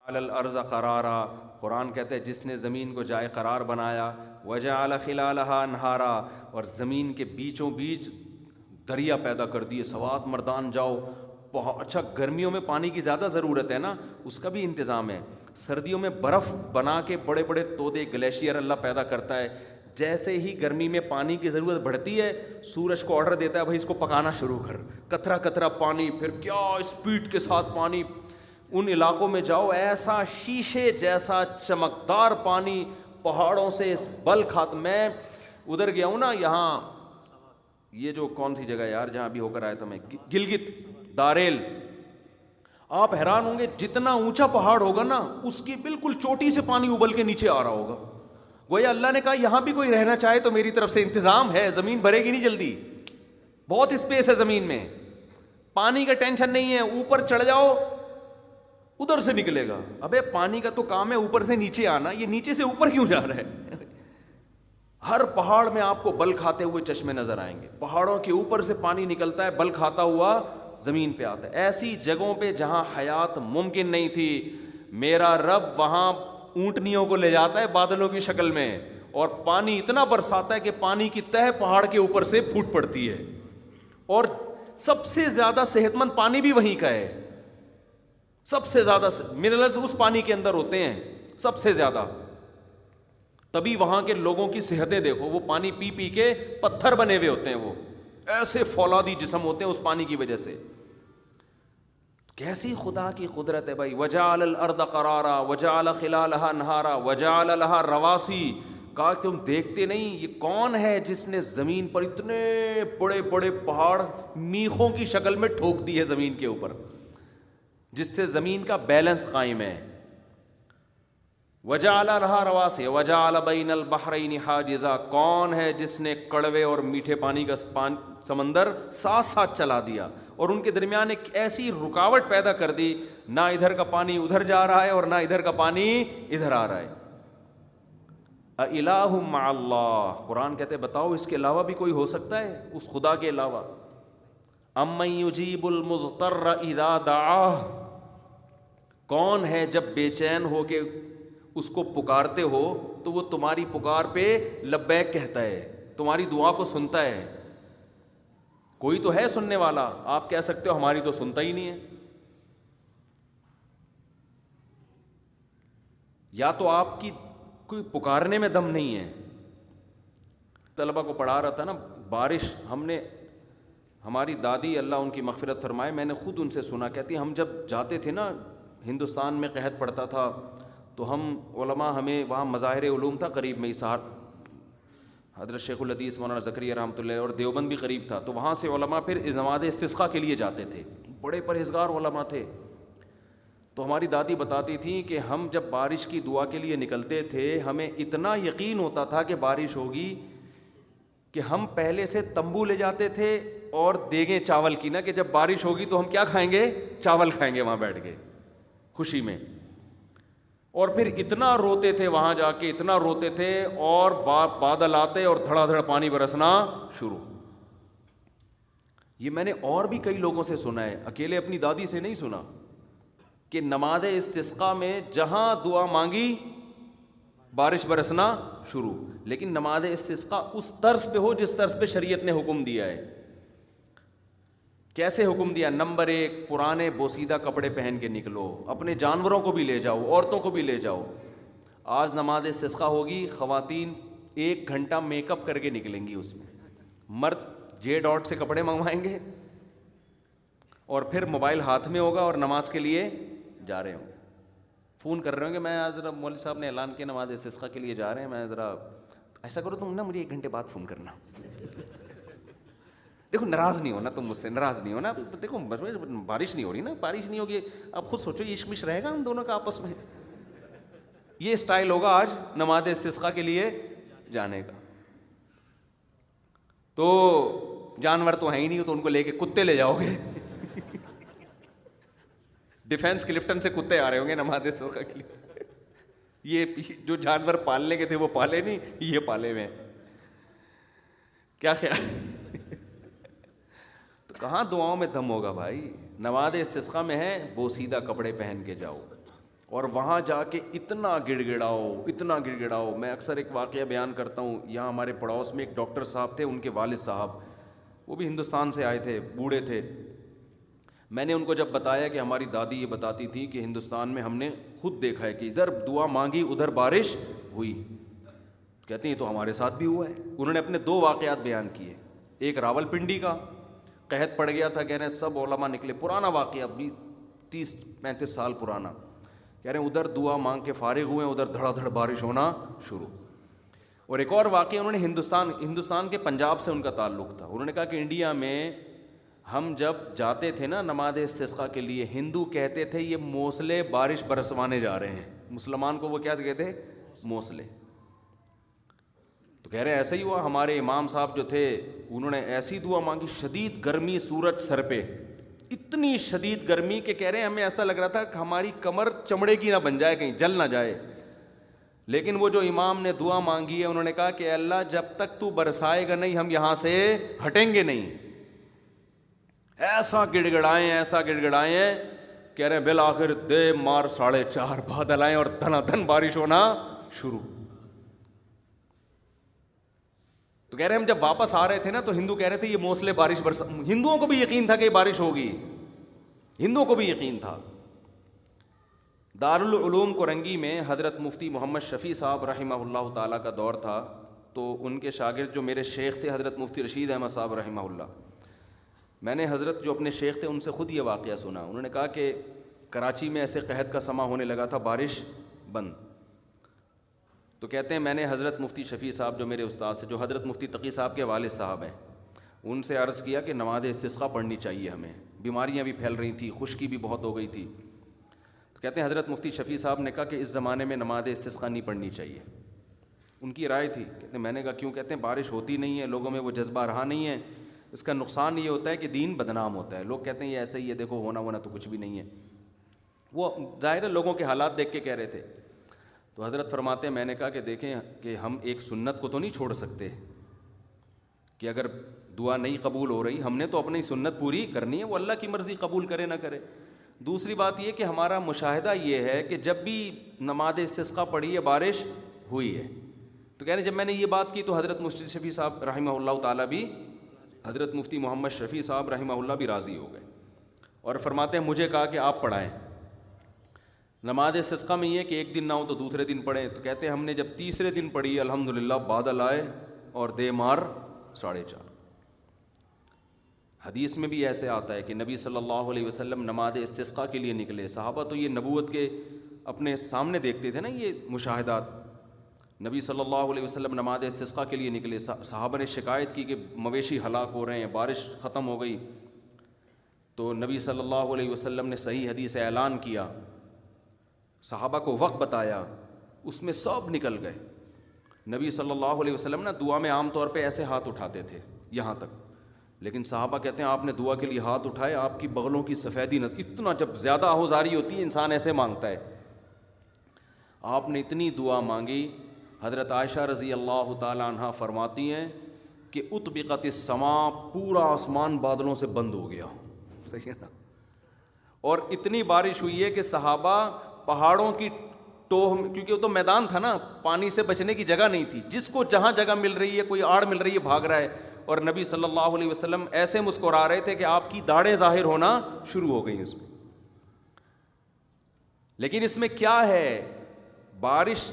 علی الارض قرارا، قرآن کہتا ہے جس نے زمین کو جائے قرار بنایا، وجعل خلالہا انہارا، اور زمین کے بیچوں بیچ دریا پیدا کر دیے، سوات مردان جاؤ۔ اچھا گرمیوں میں پانی کی زیادہ ضرورت ہے نا، اس کا بھی انتظام ہے۔ سردیوں میں برف بنا کے بڑے بڑے تودے گلیشیئر اللہ پیدا کرتا ہے۔ جیسے ہی گرمی میں پانی کی ضرورت بڑھتی ہے، سورج کو آرڈر دیتا ہے بھائی اس کو پکانا شروع کر، قطرہ قطرہ پانی، پھر کیا اسپیڈ کے ساتھ پانی۔ ان علاقوں میں جاؤ، ایسا شیشے جیسا چمکدار پانی پہاڑوں سے بل کھات۔ میں ادھر گیا ہوں نا، یہاں یہ جو کون سی جگہ یار جہاں ابھی ہو کر آیا تھا میں، گلگت داریل، آپ حیران ہوں گے جتنا اونچا پہاڑ ہوگا نا اس کی بالکل چوٹی سے پانی ابل کے نیچے آ رہا ہوگا۔ گویا اللہ نے کہا یہاں بھی کوئی رہنا چاہے تو میری طرف سے انتظام ہے، زمین بھرے گی نہیں جلدی، بہت اسپیس ہے زمین میں، پانی کا ٹینشن نہیں ہے، اوپر چڑھ جاؤ ادھر سے نکلے گا۔ ابے پانی کا تو کام ہے اوپر سے نیچے آنا، یہ نیچے سے اوپر کیوں جا رہا ہے؟ ہر پہاڑ میں آپ کو بل کھاتے ہوئے چشمے نظر آئیں گے، پہاڑوں کے اوپر سے پانی نکلتا ہے، بل کھاتا ہوا زمین پہ آتا ہے۔ ایسی جگہوں پہ جہاں حیات ممکن نہیں تھی، میرا رب وہاں اونٹنیوں کو لے جاتا ہے بادلوں کی شکل میں، اور پانی اتنا برساتا ہے کہ پانی کی تہ پہاڑ کے اوپر سے پھوٹ پڑتی ہے، اور سب سے زیادہ صحت مند پانی بھی وہیں کا ہے۔ سب سے زیادہ منرلز اس پانی کے اندر ہوتے ہیں سب سے زیادہ، تبھی وہاں کے لوگوں کی صحتیں دیکھو، وہ پانی پی پی کے پتھر بنے ہوئے ہوتے ہیں، وہ ایسے فولادی جسم ہوتے ہیں اس پانی کی وجہ سے۔ کیسی خدا کی قدرت ہے بھائی۔ وجعل الارض قرارا وجعل خلالها انہارا وجعل لها رواسی، کہا تم دیکھتے نہیں یہ کون ہے جس نے زمین پر اتنے بڑے بڑے پہاڑ میخوں کی شکل میں ٹھوک دی ہے زمین کے اوپر، جس سے زمین کا بیلنس قائم ہے۔ وجعل لها رواسی وجعل بین البحرین حاجزا، کون ہے جس نے کڑوے اور میٹھے پانی کا سمندر ساتھ ساتھ چلا دیا اور ان کے درمیان ایک ایسی رکاوٹ پیدا کر دی، نہ ادھر کا پانی ادھر جا رہا ہے اور نہ ادھر کا پانی ادھر آ رہا ہے۔ اِلٰہ مع اللہ، قرآن کہتے ہیں بتاؤ اس کے علاوہ بھی کوئی ہو سکتا ہے اس خدا کے علاوہ؟ امن یجیب المضطر اذا دعاہ، کون ہے جب بے چین ہو کے اس کو پکارتے ہو تو وہ تمہاری پکار پہ لبیک کہتا ہے، تمہاری دعا کو سنتا ہے؟ کوئی تو ہے سننے والا، آپ کہہ سکتے ہو ہماری تو سنتا ہی نہیں ہے، یا تو آپ کی کوئی پکارنے میں دم نہیں ہے۔ طلبہ کو پڑھا رہا تھا نا، بارش ہماری دادی اللہ ان کی مغفرت فرمائے، میں نے خود ان سے سنا، کہتی ہم جب جاتے تھے نا ہندوستان میں قحط پڑتا تھا تو ہم علماء، ہمیں وہاں مظاہر علوم تھا قریب میں، اسار حضرت شیخ الحدیث مولانا زکریا رحمۃ اللہ، اور دیوبند بھی قریب تھا، تو وہاں سے علماء پھر نماز استسقاء کے لیے جاتے تھے، بڑے پرہیزگار علماء تھے۔ تو ہماری دادی بتاتی تھیں کہ ہم جب بارش کی دعا کے لیے نکلتے تھے ہمیں اتنا یقین ہوتا تھا کہ بارش ہوگی کہ ہم پہلے سے تمبو لے جاتے تھے اور دیگیں چاول کی، نا کہ جب بارش ہوگی تو ہم کیا کھائیں گے؟ چاول کھائیں گے وہاں بیٹھ کے خوشی میں۔ اور پھر اتنا روتے تھے وہاں جا کے، اتنا روتے تھے، اور بادل آتے اور دھڑا دھڑ پانی برسنا شروع۔ یہ میں نے اور بھی کئی لوگوں سے سنا ہے، اکیلے اپنی دادی سے نہیں سنا، کہ نماز استسقاء میں جہاں دعا مانگی بارش برسنا شروع۔ لیکن نماز استسقاء اس طرز پہ ہو جس طرز پہ شریعت نے حکم دیا ہے۔ کیسے حکم دیا؟ نمبر 1، پرانے بوسیدہ کپڑے پہن کے نکلو، اپنے جانوروں کو بھی لے جاؤ، عورتوں کو بھی لے جاؤ۔ آج نماز استسقاء ہوگی، خواتین 1 گھنٹہ میک اپ کر کے نکلیں گی، اس میں مرد جے ڈاٹ سے کپڑے منگوائیں گے، اور پھر موبائل ہاتھ میں ہوگا اور نماز کے لیے جا رہے ہوں گے، فون کر رہے ہوں گے میں ذرا مولوی صاحب نے اعلان کیا نماز استسقاء کے لیے جا رہے ہیں، میں ذرا ایسا کرو تم نا مجھے 1 گھنٹے بعد فون کرنا۔ دیکھو ناراض نہیں ہونا، تم مجھ سے ناراض نہیں ہونا، دیکھو بارش نہیں ہو رہی نا، بارش نہیں ہوگی، اب خود سوچو عشق مش رہے گا ہم دونوں کا آپس میں، یہ اسٹائل ہوگا آج نماز استسقاء کے لیے جانے کا۔ تو جانور تو ہیں ہی نہیں، تو ان کو لے کے کتے لے جاؤ گے، ڈیفینس کلفٹن سے کتے آ رہے ہوں گے نماز استسقاء کے لیے، یہ جو جانور پالنے کے تھے وہ پالے نہیں، یہ پالے ہوئے ہیں۔ کیا خیال؟ تو کہاں دعاؤں میں دم ہوگا بھائی؟ نماز استسقاء میں ہے بوسیدہ کپڑے پہن کے جاؤ، اور وہاں جا کے اتنا گڑ گڑاؤ. میں اکثر ایک واقعہ بیان کرتا ہوں. یہاں ہمارے پڑوس میں ایک ڈاکٹر صاحب تھے, ان کے والد صاحب, وہ بھی ہندوستان سے آئے تھے, بوڑھے تھے. میں نے ان کو جب بتایا کہ ہماری دادی یہ بتاتی تھی کہ ہندوستان میں ہم نے خود دیکھا ہے کہ ادھر دعا مانگی ادھر بارش ہوئی. کہتے ہیں یہ تو ہمارے ساتھ بھی ہوا ہے. انہوں نے اپنے 2 واقعات بیان کیے. ایک راول پنڈی کا, قحط پڑ گیا تھا, کہہ رہے ہیں سب علماء نکلے, پرانا واقعہ ابھی 30-35 سال پرانا. کہہ رہے ہیں ادھر دعا مانگ کے فارغ ہوئے, ادھر دھڑا دھڑ بارش ہونا شروع. اور ایک اور واقعہ انہوں نے ہندوستان کے پنجاب سے ان کا تعلق تھا. انہوں نے کہا کہ انڈیا میں ہم جب جاتے تھے نا نماز استسقاء کے لیے, ہندو کہتے تھے یہ موسلے بارش برسوانے جا رہے ہیں. مسلمان کو وہ کیا کہتے, موسلے. تو کہہ رہے ہیں ایسا ہی ہوا. ہمارے امام صاحب جو تھے انہوں نے ایسی دعا مانگی, شدید گرمی, سورج سر پہ, اتنی شدید گرمی کہ کہہ رہے ہیں ہمیں ایسا لگ رہا تھا کہ ہماری کمر چمڑے کی نہ بن جائے, کہیں جل نہ جائے. لیکن وہ جو امام نے دعا مانگی ہے انہوں نے کہا کہ اللہ جب تک تو برسائے گا نہیں ہم یہاں سے ہٹیں گے نہیں. ایسا گڑ گڑائے ہیں. کہہ رہے ہیں بالآخر دے مار 4:30 بادل آئے اور دھنا دھن بارش ہونا شروع. تو کہہ رہے ہیں ہم جب واپس آ رہے تھے نا تو ہندو کہہ رہے تھے یہ موسلے بارش ہندوؤں کو بھی یقین تھا کہ بارش ہوگی, ہندوؤں کو بھی یقین تھا. دارالعلوم کرنگی میں حضرت مفتی محمد شفیع صاحب رحمہ اللہ تعالیٰ کا دور تھا. تو ان کے شاگرد جو میرے شیخ تھے حضرت مفتی رشید احمد صاحب رحمہ اللہ, میں نے حضرت جو اپنے شیخ تھے ان سے خود یہ واقعہ سنا. انہوں نے کہا کہ کراچی میں ایسے قحط کا سما ہونے لگا تھا, بارش بند. تو کہتے ہیں میں نے حضرت مفتی شفیع صاحب جو میرے استاد سے, جو حضرت مفتی تقی صاحب کے والد صاحب ہیں, ان سے عرض کیا کہ نماز استسقاء پڑھنی چاہیے ہمیں, بیماریاں بھی پھیل رہی تھیں, خشکی بھی بہت ہو گئی تھی. تو کہتے ہیں حضرت مفتی شفیع صاحب نے کہا کہ اس زمانے میں نماز استسقاء نہیں پڑھنی چاہیے. ان کی رائے تھی. کہتے ہیں میں نے کہا کیوں؟ کہتے ہیں بارش ہوتی نہیں ہے, لوگوں میں وہ جذبہ رہا نہیں ہے, اس کا نقصان یہ ہوتا ہے کہ دین بدنام ہوتا ہے. لوگ کہتے ہیں یہ ایسے ہی ہے, دیکھو ہونا تو کچھ بھی نہیں ہے. وہ ظاہر ہے لوگوں کے حالات دیکھ کے کہہ رہے تھے. تو حضرت فرماتے ہیں میں نے کہا کہ دیکھیں کہ ہم ایک سنت کو تو نہیں چھوڑ سکتے کہ اگر دعا نہیں قبول ہو رہی, ہم نے تو اپنی سنت پوری کرنی ہے, وہ اللہ کی مرضی قبول کرے نہ کرے. دوسری بات یہ کہ ہمارا مشاہدہ یہ ہے کہ جب بھی نماز استسقاء پڑھی ہے بارش ہوئی ہے. تو کہہ رہے جب میں نے یہ بات کی تو حضرت مفتی شفیع صاحب رحمہ اللہ تعالیٰ بھی, حضرت مفتی محمد شفیع صاحب رحمہ اللہ بھی راضی ہو گئے اور فرماتے ہیں مجھے کہا کہ آپ پڑھائیں. نماز استسقاء میں یہ کہ ایک دن نہ ہو تو دوسرے دن پڑھیں. تو کہتے ہیں ہم نے جب تیسرے دن پڑھی الحمدللہ بادل آئے اور دے مار 4:30. حدیث میں بھی ایسے آتا ہے کہ نبی صلی اللہ علیہ وسلم نماز استسقاء کے لیے نکلے. صحابہ تو یہ نبوت کے اپنے سامنے دیکھتے تھے نا یہ مشاہدات. نبی صلی اللہ علیہ وسلم نماز استسقاء کے لیے نکلے. صحابہ نے شکایت کی کہ مویشی ہلاک ہو رہے ہیں, بارش ختم ہو گئی. تو نبی صلی اللہ علیہ وسلم نے صحیح حدیث اعلان کیا, صحابہ کو وقت بتایا, اس میں سب نکل گئے. نبی صلی اللہ علیہ وسلم نا دعا میں عام طور پہ ایسے ہاتھ اٹھاتے تھے یہاں تک, لیکن صحابہ کہتے ہیں آپ نے دعا کے لیے ہاتھ اٹھائے, آپ کی بغلوں کی سفیدی نہ, اتنا جب زیادہ آہوزاری ہوتی ہے انسان ایسے مانگتا ہے. آپ نے اتنی دعا مانگی. حضرت عائشہ رضی اللہ تعالی عنہا فرماتی ہیں کہ اطبقت السماء, پورا آسمان بادلوں سے بند ہو گیا. صحیح ہے نا. اور اتنی بارش ہوئی ہے کہ صحابہ پہاڑوں کی ٹوہ میں, کیونکہ وہ تو میدان تھا نا, پانی سے بچنے کی جگہ نہیں تھی, جس کو جہاں جگہ مل رہی ہے, کوئی آڑ مل رہی ہے بھاگ رہا ہے. اور نبی صلی اللہ علیہ وسلم ایسے مسکرا رہے تھے کہ آپ کی داڑھیں ظاہر ہونا شروع ہو گئیں اس میں. لیکن اس میں کیا ہے, بارش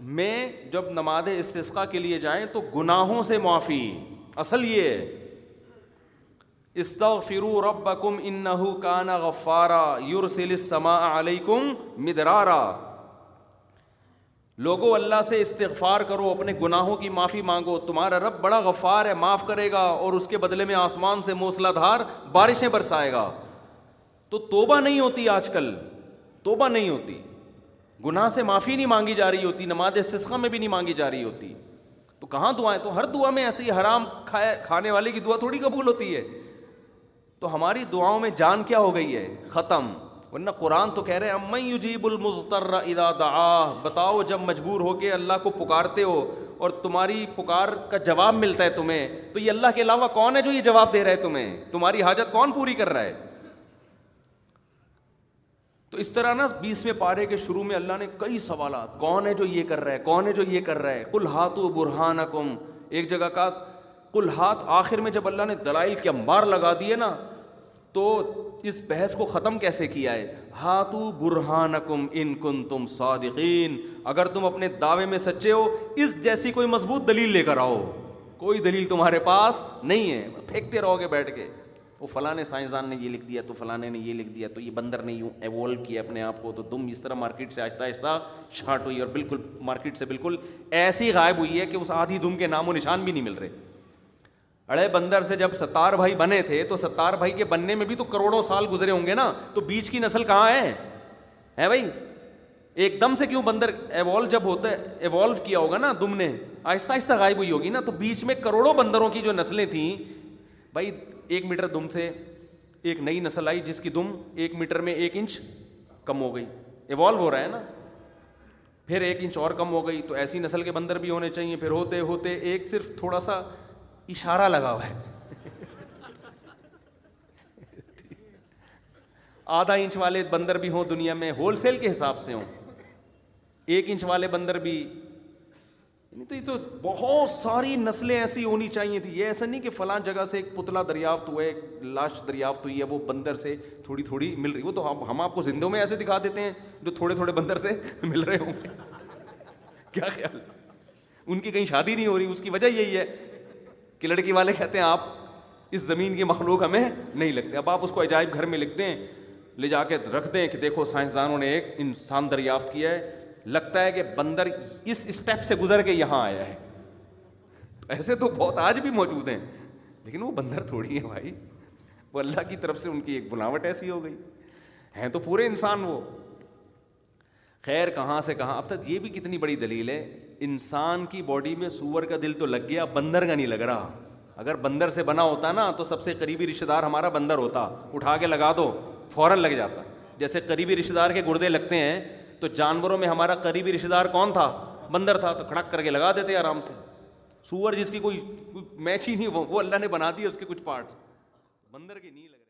میں جب نماز استسقاء کے لیے جائیں تو گناہوں سے معافی. اصل یہ ہے استغفروا ربکم انہ کان غفارا یرسل السماء علیکم مدرارا. لوگوں اللہ سے استغفار کرو, اپنے گناہوں کی معافی مانگو, تمہارا رب بڑا غفار ہے, معاف کرے گا اور اس کے بدلے میں آسمان سے موسلا دھار بارشیں برسائے گا. تو توبہ نہیں ہوتی, آج کل توبہ نہیں ہوتی, گناہ سے معافی نہیں مانگی جا رہی ہوتی, نماز استسقاء میں بھی نہیں مانگی جا رہی ہوتی. تو کہاں دعائیں, تو ہر دعا میں ایسے ہی حرام کھانے والے کی دعا تھوڑی قبول ہوتی ہے. تو ہماری دعاؤں میں جان کیا ہو گئی ہے, ختم. ورنہ قرآن تو کہہ رہے ہیں امن یجیب المضطر اذا دعاہ, بتاؤ جب مجبور ہو کے اللہ کو پکارتے ہو اور تمہاری پکار کا جواب ملتا ہے تمہیں, تو یہ اللہ کے علاوہ کون ہے جو یہ جواب دے رہا ہے تمہیں, تمہاری حاجت کون پوری کر رہا ہے. تو اس طرح نا 20ویں پارے کے شروع میں اللہ نے کئی سوالات، کون ہے جو یہ کر رہا ہے، کون ہے جو یہ کر رہا ہے، قل ہاتوا برہانکم، ایک جگہ کا قل ہات، آخر میں جب اللہ نے دلائل کے انبار لگا دیے نا تو اس بحث کو ختم کیسے کیا ہے، ہاتوا برہانکم ان کنتم صادقین، اگر تم اپنے دعوے میں سچے ہو اس جیسی کوئی مضبوط دلیل لے کر آؤ. کوئی دلیل تمہارے پاس نہیں ہے، پھینکتے رہو گے بیٹھ کے، وہ فلاں سائنسدان نے یہ لکھ دیا، تو فلاں نے یہ لکھ دیا، تو یہ بندر نے یوں ایوولو کیا اپنے آپ کو، تو تم اس طرح مارکیٹ سے آہستہ آہستہ شارٹ ہوئی اور بالکل مارکیٹ سے بالکل ایسی غائب ہوئی ہے کہ اس آدھی دم کے نام و نشان بھی نہیں مل رہے. اڑے بندر سے جب ستار بھائی بنے تھے تو ستار بھائی کے بننے میں بھی تو کروڑوں سال گزرے ہوں گے نا، تو بیچ کی نسل کہاں ہے بھائی؟ ایک دم سے کیوں بندر ایوالو جب ہوتا ہے، ایوالو کیا ہوگا نا دم نے، آہستہ آہستہ غائب ہوئی ہوگی نا، تو بیچ میں کروڑوں بندروں کی جو نسلیں تھیں بھائی، 1 میٹر دم سے ایک نئی نسل آئی جس کی دم 1 میٹر میں 1 انچ کم ہو گئی، ایوالو ہو رہا ہے نا، پھر 1 انچ اور کم ہو گئی، تو ایسی نسل کے بندر بھی ہونے چاہیے. پھر ہوتے ہوتے ایک صرف تھوڑا سا اشارہ لگا ہوا ہے، آدھا انچ والے بندر بھی ہوں دنیا میں، ہول سیل کے حساب سے ہوں، 1 انچ والے بندر بھی، تو یہ تو بہت ساری نسلیں ایسی ہونی چاہیے تھی. یہ ایسا نہیں کہ فلاں جگہ سے ایک پتلا دریافت ہوا ہے، ایک لاش دریافت ہوئی ہے، وہ بندر سے تھوڑی تھوڑی مل رہی، وہ تو ہم آپ کو زندوں میں ایسے دکھا دیتے ہیں جو تھوڑے تھوڑے بندر سے مل رہے ہوں گے. کیا خیال، ان کی کہیں شادی نہیں ہو رہی، اس کی وجہ یہی ہے کہ لڑکی والے کہتے ہیں آپ اس زمین کی مخلوق ہمیں نہیں لگتے. اب آپ اس کو عجائب گھر میں لکھ دیں، لے جا کے رکھ دیں کہ دیکھو سائنسدانوں نے ایک انسان دریافت کیا ہے، لگتا ہے کہ بندر اس اسٹیپ سے گزر کے یہاں آیا ہے. ایسے تو بہت آج بھی موجود ہیں، لیکن وہ بندر تھوڑی ہیں بھائی، وہ اللہ کی طرف سے ان کی ایک بناوٹ ایسی ہو گئی، ہیں تو پورے انسان وہ. خیر کہاں سے کہاں. اب تک یہ بھی کتنی بڑی دلیل ہے، انسان کی باڈی میں سور کا دل تو لگ گیا، بندر کا نہیں لگ رہا. اگر بندر سے بنا ہوتا نا تو سب سے قریبی رشتہ دار ہمارا بندر ہوتا، اٹھا کے لگا دو فوراً لگ جاتا. جیسے قریبی رشتہ دار کے گردے لگتے ہیں تو جانوروں میں ہمارا قریبی رشتہ دار کون تھا؟ بندر تھا، تو کھڑک کر کے لگا دیتے آرام سے. سور جس کی کوئی میچ ہی نہیں، وہ اللہ نے بنا دی اس کے کچھ پارٹس، بندر کے نہیں لگے.